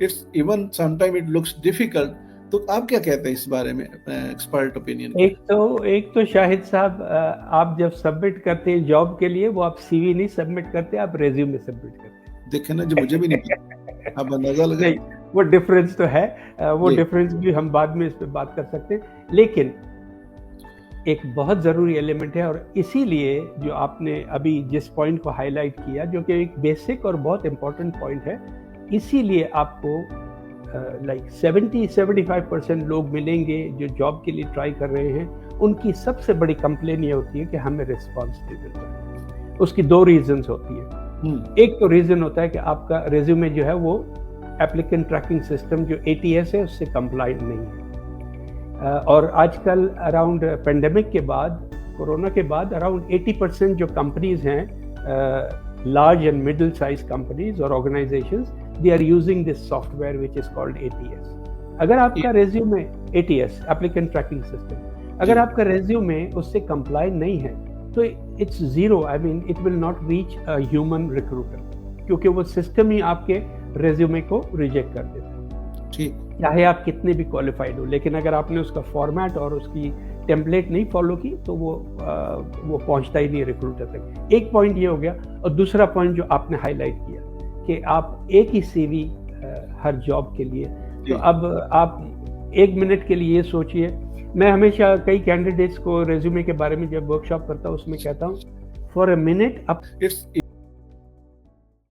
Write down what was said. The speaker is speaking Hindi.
It's even sometime it looks difficult. तो आप क्या कहते हैं इस बारे में, एक्सपर्ट ओपिनियन में? एक तो शाहिद साहब, आप जब सबमिट करते हैं जॉब के लिए, वो आप सीवी नहीं सबमिट करते, आप रेज्यूमे सबमिट करते देखे ना, जो मुझे भी नहीं हैं। पता, आप अंदाजा लगाए। नहीं, वो डिफरेंस तो है। वो जी। डिफरेंस भी हम बाद में इस पे बात कर सकते हैं, लेकिन एक बहुत ज़रूरी एलिमेंट है, और इसीलिए जो आपने अभी जिस पॉइंट को हाईलाइट किया, जो कि एक बेसिक और बहुत इंपॉर्टेंट पॉइंट है, इसीलिए आपको लाइक 70-75% लोग मिलेंगे जो जॉब के लिए ट्राई कर रहे हैं, उनकी सबसे बड़ी कंप्लेन ये होती है कि हमें रिस्पॉन्स नहीं मिल रहा। उसकी दो रीजंस होती है। एक तो रीजन होता है कि आपका रेज्यूमे जो है वो एप्लीकेंट ट्रैकिंग सिस्टम जो ATS है उससे कंप्लाइंट नहीं है। और आजकल अराउंड पेंडेमिक के बाद, कोरोना के बाद, अराउंड 80% जो कंपनीज हैं, large and middle sized companies or organizations, they are using this software which is called ATS. अगर आपका resume ATS applicant tracking system, अगर आपका रेज्यूमे उससे कंप्लाई नहीं है तो it's zero, I mean it will not reach a human recruiter, क्योंकि वो सिस्टम ही आपके रेज्यूमे को रिजेक्ट कर देता है, ठीक। चाहे आप कितने भी क्वालिफाइड हो। लेकिन अगर आपने उसका फॉर्मेट और उसकी टेम्पलेट नहीं फॉलो की तो वो पहुंचता ही नहीं रिक्रूटर तक। एक पॉइंट ये हो गया, और दूसरा पॉइंट जो आपने हाईलाइट किया कि आप एक ही CV हर जॉब के लिए, तो अब आप एक मिनट के लिए ये सोचिए, मैं हमेशा कई कैंडिडेट्स को रेज्यूमे के बारे में जब वर्कशॉप करता हूँ उसमें कहता हूँ, फॉर अ मिनट अब इट्स